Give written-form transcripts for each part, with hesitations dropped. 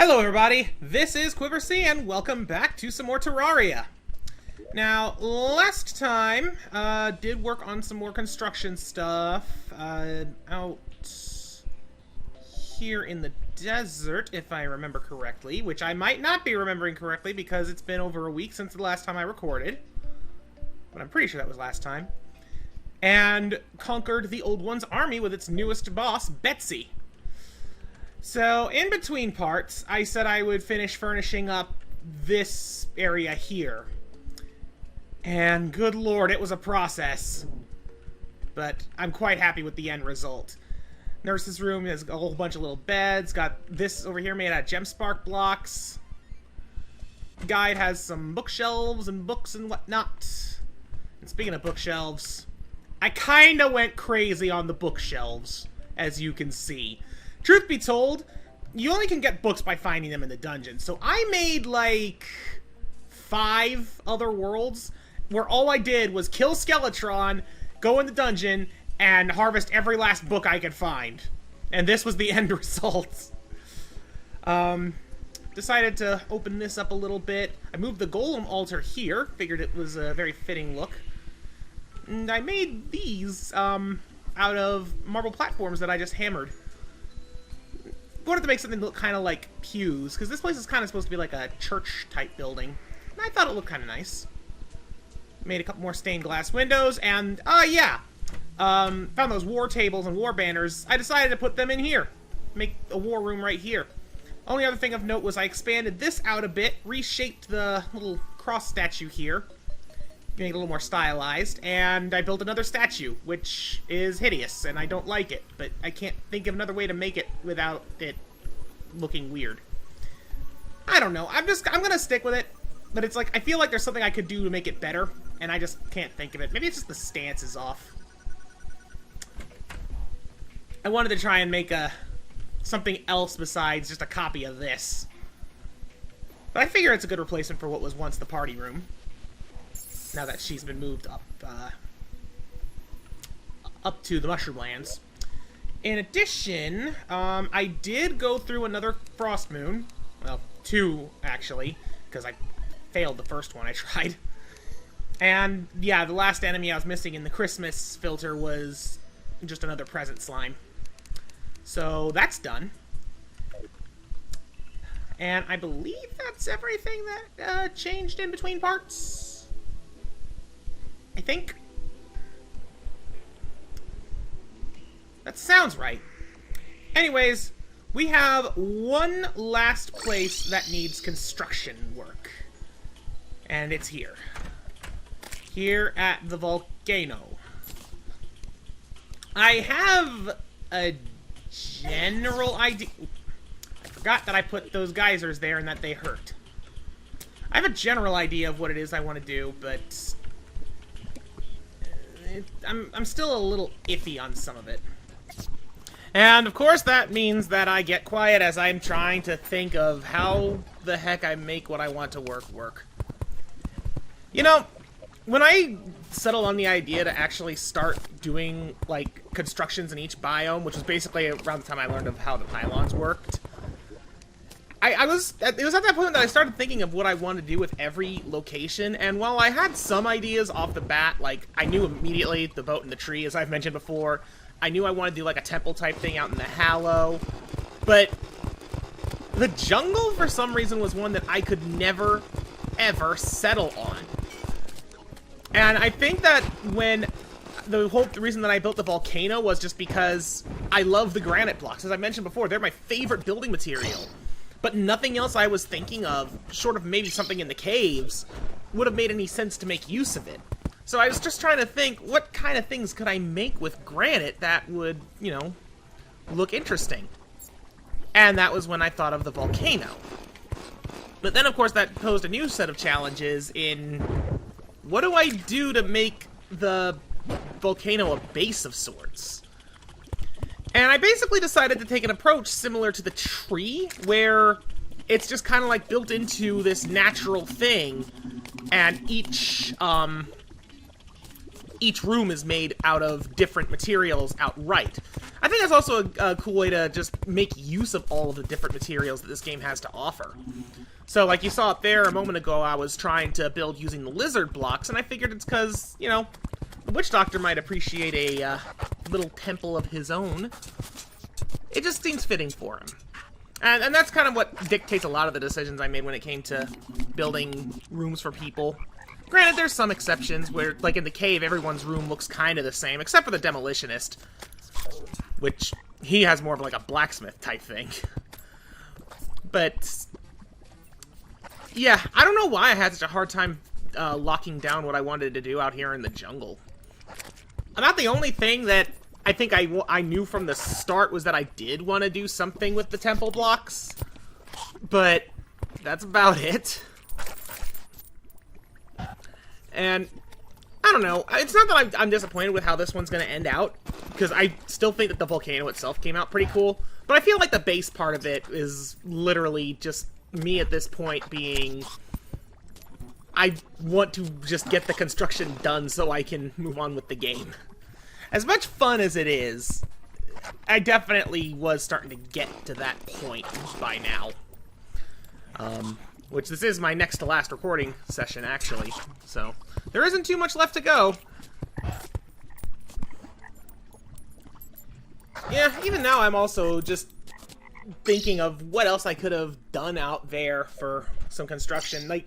Hello everybody, this is Quiversee and welcome back to some more Terraria. Now, last time, did work on some more construction stuff, out here in the desert, if I remember correctly, which I might not be remembering correctly because it's been over a week since the last time I recorded. But I'm pretty sure that was last time. And conquered the Old One's army with its newest boss, Betsy. So, in between parts, I said I would finish furnishing up this area here. And good lord, it was a process. But I'm quite happy with the end result. Nurse's room has a whole bunch of little beds. Got this over here made out of gem spark blocks. Guide has some bookshelves and books and whatnot. And speaking of bookshelves, I kinda went crazy on the bookshelves, as you can see. Truth be told, you only can get books by finding them in the dungeon. So I made, like, 5 other worlds where all I did was kill Skeletron, go in the dungeon, and harvest every last book I could find. And this was the end result. Decided to open this up a little bit. I moved the golem altar here. Figured it was a very fitting look. And I made these out of marble platforms that I just hammered. Wanted to make something look kind of like pews, because this place is kind of supposed to be like a church-type building. And I thought it looked kind of nice. Made a couple more stained glass windows, and, found those war tables and war banners. I decided to put them in here. Make a war room right here. Only other thing of note was I expanded this out a bit, reshaped the little cross statue here, make it a little more stylized, and I built another statue, which is hideous, and I don't like it, but I can't think of another way to make it without it looking weird. I don't know, I'm gonna stick with it, but it's like, I feel like there's something I could do to make it better, and I just can't think of it. Maybe it's just the stance is off. I wanted to try and make something else besides just a copy of this. But I figure it's a good replacement for what was once the party room. Now that she's been moved up to the Mushroom Lands. In addition, I did go through another Frost Moon. Well, 2, actually, because I failed the first one I tried. And, yeah, the last enemy I was missing in the Christmas filter was just another present slime. So, that's done. And I believe that's everything that changed in between parts. I think. That sounds right. Anyways, we have one last place that needs construction work. And it's here. Here at the volcano. I have a general idea. I forgot that I put those geysers there and that they hurt. I have a general idea of what it is I want to do, but I'm still a little iffy on some of it. And, of course, that means that I get quiet as I'm trying to think of how the heck I make what I want to work. You know, when I settled on the idea to actually start doing, like, constructions in each biome, which was basically around the time I learned of how the pylons worked, it was at that point that I started thinking of what I wanted to do with every location, and while I had some ideas off the bat, like, I knew immediately the boat and the tree, as I've mentioned before, I knew I wanted to do, like, a temple-type thing out in the Hallow, but the jungle, for some reason, was one that I could never, ever settle on. And I think that when the reason that I built the volcano was just because I love the granite blocks. As I mentioned before, they're my favorite building material. But nothing else I was thinking of, short of maybe something in the caves, would have made any sense to make use of it. So I was just trying to think, what kind of things could I make with granite that would, you know, look interesting? And that was when I thought of the volcano. But then, of course, that posed a new set of challenges in, what do I do to make the volcano a base of sorts? And I basically decided to take an approach similar to the tree, where it's just kind of like built into this natural thing, and each each room is made out of different materials outright. I think that's also a cool way to just make use of all of the different materials that this game has to offer. So, like you saw up there a moment ago, I was trying to build using the lizard blocks, and I figured it's because, you know, the Witch Doctor might appreciate a little temple of his own. It just seems fitting for him. And that's kind of what dictates a lot of the decisions I made when it came to building rooms for people. Granted, there's some exceptions where, like in the cave, everyone's room looks kind of the same, except for the Demolitionist, which he has more of like a blacksmith type thing. But yeah, I don't know why I had such a hard time locking down what I wanted to do out here in the jungle. About the only thing that I think I knew from the start was that I did want to do something with the temple blocks, but that's about it. And I don't know, it's not that I'm disappointed with how this one's going to end out, because I still think that the volcano itself came out pretty cool, but I feel like the base part of it is literally just me at this point being, I want to just get the construction done so I can move on with the game. As much fun as it is, I definitely was starting to get to that point by now. Which this is my next to last recording session, actually. So, there isn't too much left to go. Yeah, even now I'm also just thinking of what else I could have done out there for some construction. Like,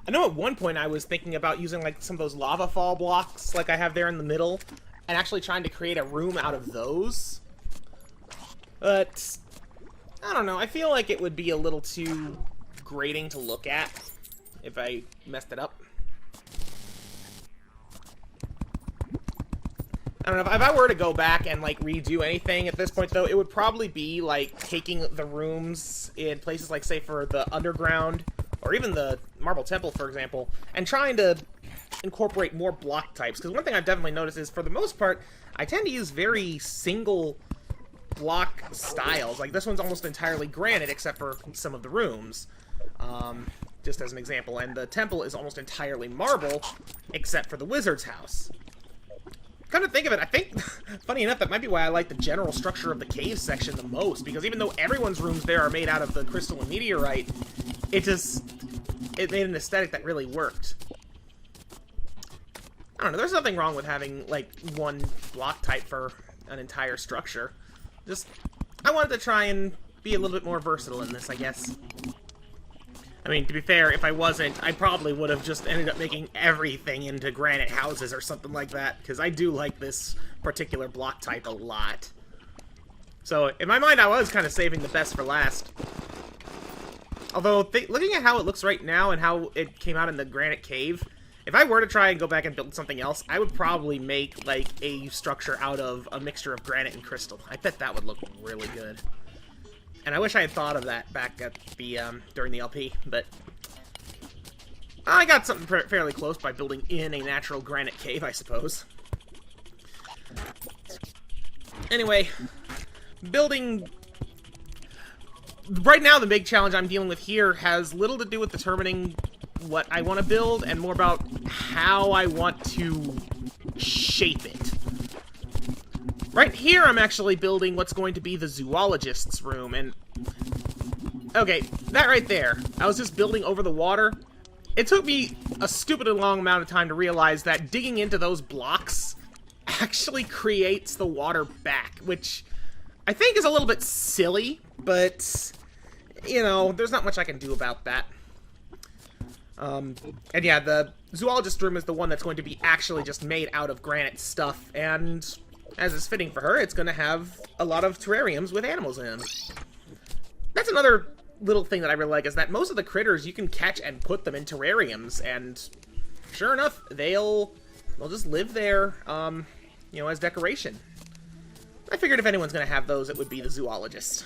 I know at one point I was thinking about using like some of those lava fall blocks like I have there in the middle, and actually trying to create a room out of those. But I don't know, I feel like it would be a little too grating to look at if I messed it up. I don't know, if I were to go back and like redo anything at this point though, it would probably be like taking the rooms in places like, say, for the underground or even the Marble Temple, for example, and trying to incorporate more block types. Because one thing I've definitely noticed is, for the most part, I tend to use very single block styles. Like, this one's almost entirely granite, except for some of the rooms, just as an example. And the temple is almost entirely marble, except for the wizard's house. Come to think of it, I think, funny enough, that might be why I like the general structure of the cave section the most, because even though everyone's rooms there are made out of the crystal and meteorite, it made an aesthetic that really worked. I don't know, there's nothing wrong with having, like, one block type for an entire structure. Just, I wanted to try and be a little bit more versatile in this, I guess. I mean, to be fair, if I wasn't, I probably would have just ended up making everything into granite houses or something like that, because I do like this particular block type a lot. So, in my mind, I was kind of saving the best for last. Although, looking at how it looks right now and how it came out in the granite cave, if I were to try and go back and build something else, I would probably make, like, a structure out of a mixture of granite and crystal. I bet that would look really good. And I wish I had thought of that back at the, during the LP, but I got something fairly close by building in a natural granite cave, I suppose. Anyway, building... Right now, the big challenge I'm dealing with here has little to do with determining what I want to build, and more about how I want to shape it. Right here, I'm actually building what's going to be the zoologist's room, and... Okay, that right there. I was just building over the water. It took me a stupidly long amount of time to realize that digging into those blocks actually creates the water back, which I think is a little bit silly, but, you know, there's not much I can do about that. And yeah, the zoologist room is the one that's going to be actually just made out of granite stuff, and as is fitting for her, it's going to have a lot of terrariums with animals in them. That's another little thing that I really like, is that most of the critters you can catch and put them in terrariums, and sure enough, they'll just live there, you know, as decoration. I figured if anyone's going to have those, it would be the zoologist.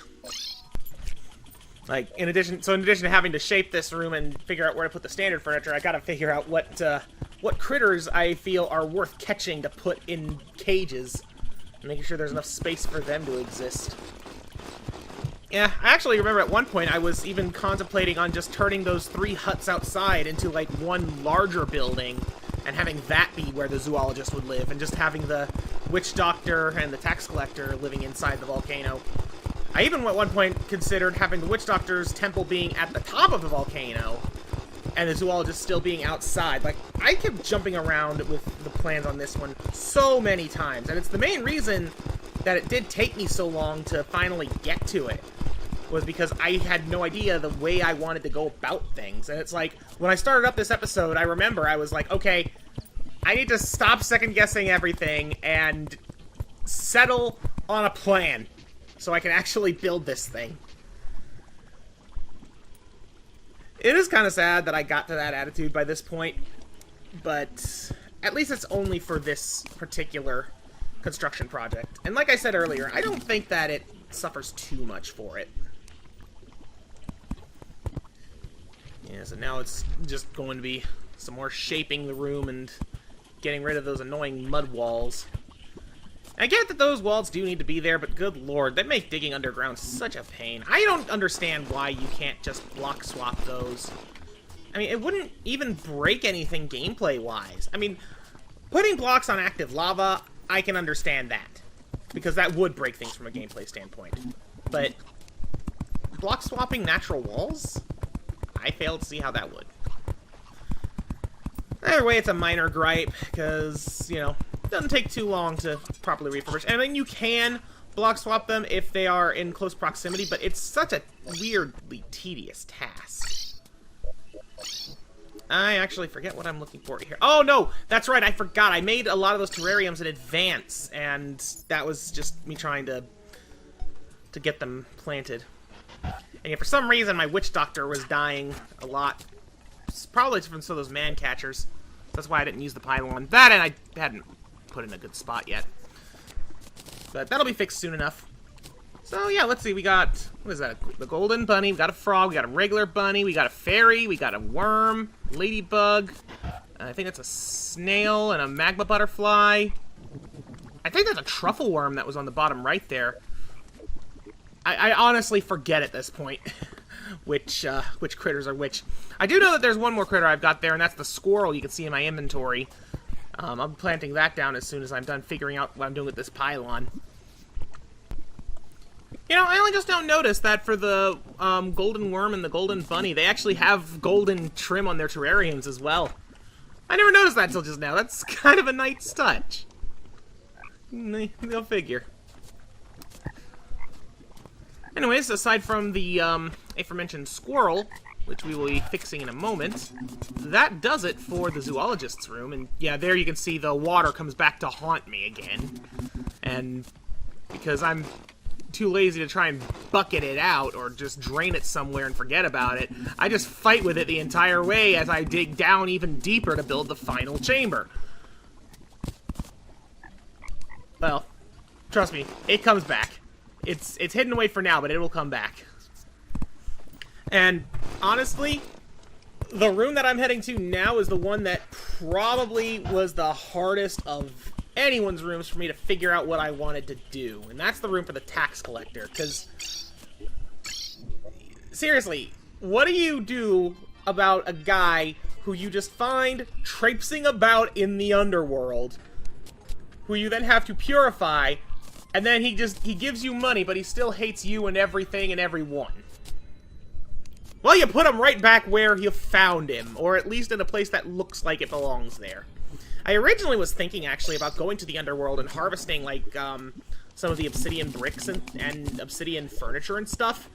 Like, in addition to having to shape this room and figure out where to put the standard furniture, I gotta figure out what critters I feel are worth catching to put in cages, and making sure there's enough space for them to exist. Yeah, I actually remember at one point I was even contemplating on just turning those 3 huts outside into, like, one larger building, and having that be where the zoologist would live, and just having the witch doctor and the tax collector living inside the volcano. I even at one point considered having the witch doctor's temple being at the top of the volcano, and the zoologist still being outside. Like, I kept jumping around with the plans on this one so many times, and it's the main reason that it did take me so long to finally get to it, was because I had no idea the way I wanted to go about things. And it's like, when I started up this episode, I remember I was like, okay, I need to stop second-guessing everything and settle on a plan so I can actually build this thing. It is kind of sad that I got to that attitude by this point, but at least it's only for this particular construction project. And like I said earlier, I don't think that it suffers too much for it. Yeah, so now it's just going to be some more shaping the room and getting rid of those annoying mud walls. I get that those walls do need to be there, but good lord, they make digging underground such a pain. I don't understand why you can't just block swap those. I mean, it wouldn't even break anything gameplay-wise. I mean, putting blocks on active lava, I can understand that, because that would break things from a gameplay standpoint. But block swapping natural walls? I fail to see how that would. Either way, it's a minor gripe, because, you know, it doesn't take too long to properly refurbish. And I mean, you can block swap them if they are in close proximity, but it's such a weirdly tedious task. I actually forget what I'm looking for here. Oh, no! That's right, I forgot. I made a lot of those terrariums in advance, and that was just me trying to get them planted. And yeah, for some reason, my witch doctor was dying a lot. It's probably from some of those man catchers. That's why I didn't use the pylon. That, and I hadn't put in a good spot yet. But that'll be fixed soon enough. So yeah, let's see. We got, what is that? The golden bunny. We got a frog. We got a regular bunny. We got a fairy. We got a worm. Ladybug. I think that's a snail and a magma butterfly. I think that's a truffle worm that was on the bottom right there. I honestly forget at this point which critters are which. I do know that there's one more critter I've got there, and that's the squirrel you can see in my inventory. I'm planting that down as soon as I'm done figuring out what I'm doing with this pylon. You know, I only just now noticed that for the golden worm and the golden bunny, they actually have golden trim on their terrariums as well. I never noticed that until just now. That's kind of a nice touch. Go figure. Anyways, aside from the aforementioned squirrel, which we will be fixing in a moment, that does it for the zoologist's room. And yeah, there you can see the water comes back to haunt me again. And because I'm too lazy to try and bucket it out or just drain it somewhere and forget about it, I just fight with it the entire way as I dig down even deeper to build the final chamber. Well, trust me, it comes back. It's hidden away for now, but it will come back. And honestly, the room that I'm heading to now is the one that probably was the hardest of anyone's rooms for me to figure out what I wanted to do. And that's the room for the tax collector, because seriously, what do you do about a guy who you just find traipsing about in the underworld, who you then have to purify, and then he gives you money, but he still hates you and everything and everyone? Well, you put him right back where you found him, or at least in a place that looks like it belongs there. I originally was thinking, actually, about going to the underworld and harvesting, like, some of the obsidian bricks and obsidian furniture and stuff.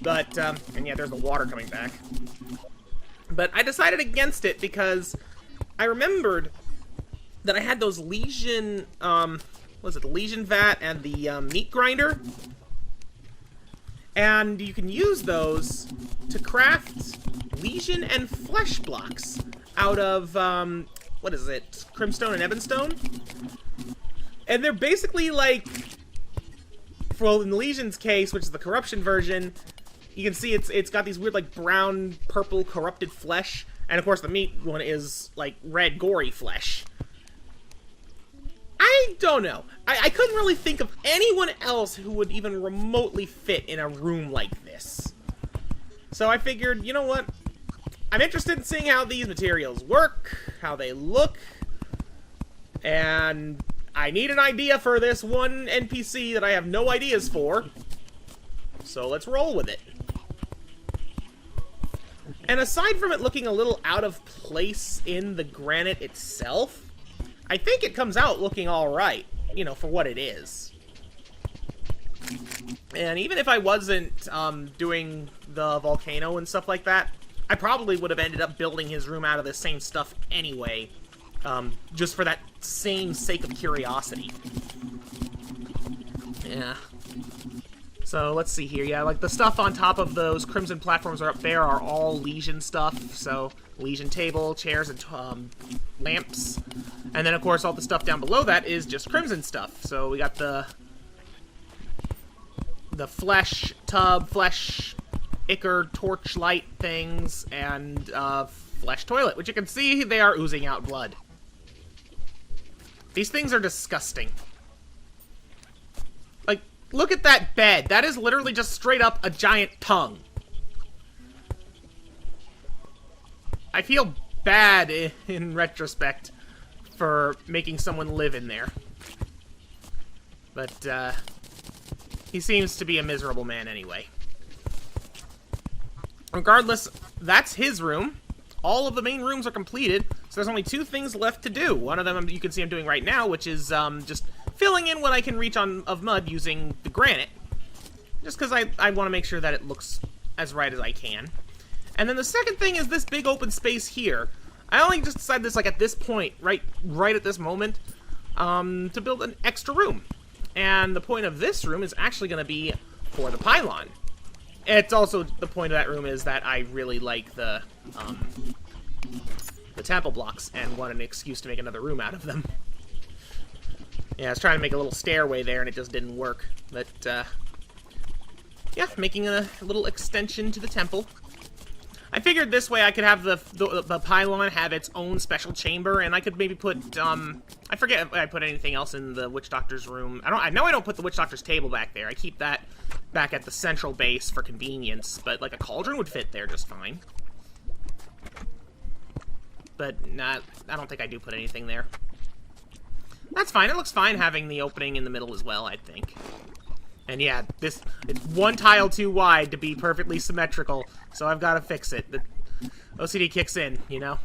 But, and yeah, there's the water coming back. But I decided against it because I remembered that I had those Legion, what was it, the Legion vat and the, meat grinder. And you can use those to craft Legion and flesh blocks out of, what is it, Crimstone and Ebonstone? And they're basically like, well, in the Legion's case, which is the corruption version, you can see it's got these weird, like, brown, purple, corrupted flesh. And, of course, the meat one is, like, red, gory flesh. I don't know. I couldn't really think of anyone else who would even remotely fit in a room like this. So I figured, you know what? I'm interested in seeing how these materials work, how they look, and I need an idea for this one NPC that I have no ideas for, so let's roll with it. And aside from it looking a little out of place in the granite itself, I think it comes out looking alright, you know, for what it is. And even if I wasn't doing the volcano and stuff like that, I probably would have ended up building his room out of the same stuff anyway, just for that same sake of curiosity. Yeah. So, let's see here. Yeah, like, the stuff on top of those crimson platforms are up there are all Legion stuff. So, Legion table, chairs, and lamps. And then, of course, all the stuff down below that is just crimson stuff. So, we got the flesh tub, flesh ichor torchlight things, and flesh toilet, which you can see they are oozing out blood. These things are disgusting. Like, look at that bed. That is literally just straight up a giant tongue. I feel bad in retrospect for making someone live in there. But, he seems to be a miserable man anyway. Regardless, that's his room. All of the main rooms are completed, so there's only 2 things left to do. One of them you can see I'm doing right now, which is just filling in what I can reach of mud using the granite. Just because I want to make sure that it looks as right as I can. And then the second thing is this big open space here. I only just decided this like at this point, right at this moment, to build an extra room. And the point of this room is actually going to be for the pylon. It's also, the point of that room is that I really like the temple blocks and want an excuse to make another room out of them. Yeah, I was trying to make a little stairway there and it just didn't work. But, yeah, making a little extension to the temple. I figured this way I could have the pylon have its own special chamber, and I could maybe put, I forget if I put anything else in the Witch Doctor's room. I know I don't put the Witch Doctor's table back there. I keep that back at the central base for convenience, but, like, a cauldron would fit there just fine. But, nah, I don't think I do put anything there. That's fine. It looks fine having the opening in the middle as well, I think. And yeah, it's 1 tile too wide to be perfectly symmetrical, so I've got to fix it. The OCD kicks in, you know?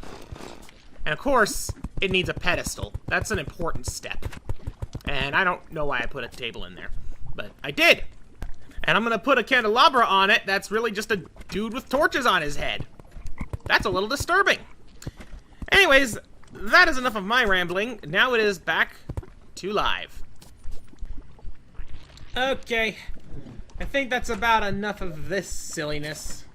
And of course, it needs a pedestal. That's an important step. And I don't know why I put a table in there, but I did. And I'm going to put a candelabra on it that's really just a dude with torches on his head. That's a little disturbing. Anyways, that is enough of my rambling. Now it is back to live. Okay, I think that's about enough of this silliness.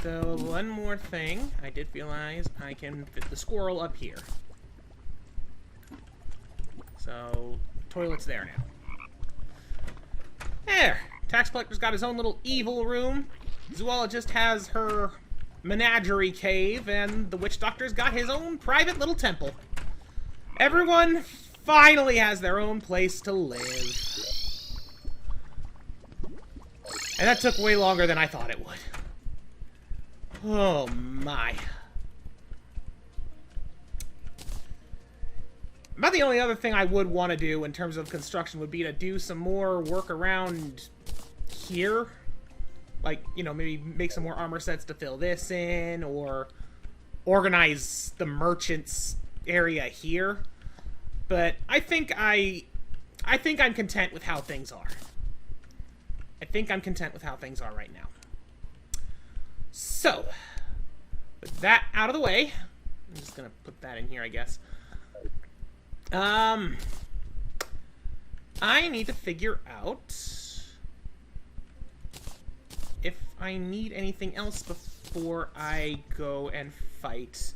So, one more thing. I did realize I can fit the squirrel up here. So, toilet's there now. There! Tax collector's got his own little evil room. Zoologist has her menagerie cave, and the witch doctor's got his own private little temple. Everyone finally has their own place to live. And that took way longer than I thought it would. Oh my. About the only other thing I would want to do in terms of construction would be to do some more work around here. Like, you know, maybe make some more armor sets to fill this in, or organize the merchants area here. But I think I'm content with how things are. I think I'm content with how things are right now. So, with that out of the way, I'm just gonna put that in here, I guess. I need to figure out if I need anything else before I go and fight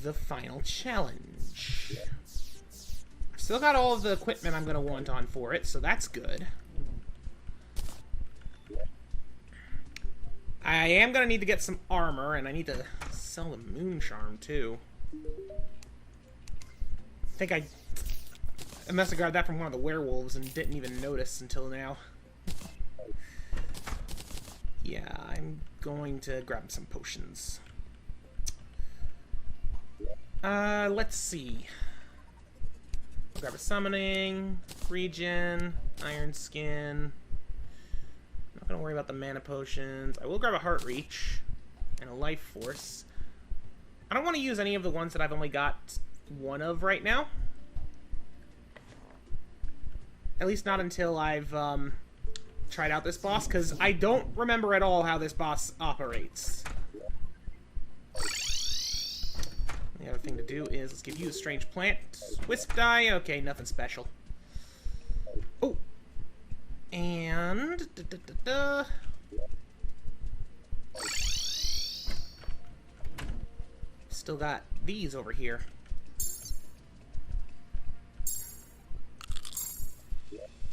the final challenge. I've still got all of the equipment I'm gonna want on for it, so that's good. I am gonna need to get some armor, and I need to sell the moon charm too. I think I must have grabbed that from one of the werewolves and didn't even notice until now. Yeah, I'm going to grab some potions. Let's see. I'll grab a summoning, regen, iron skin. Not gonna worry about the mana potions. I will grab a heart reach and a life force. I don't want to use any of the ones that I've only got one of right now. At least not until I've tried out this boss, because I don't remember at all how this boss operates. The other thing to do is, let's give you a strange plant. Wisp die, okay, nothing special. Oh! And... Still got these over here.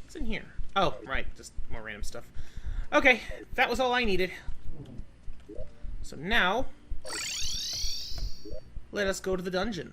What's in here? Oh, right, just more random stuff. Okay, that was all I needed. So now... let us go to the dungeon.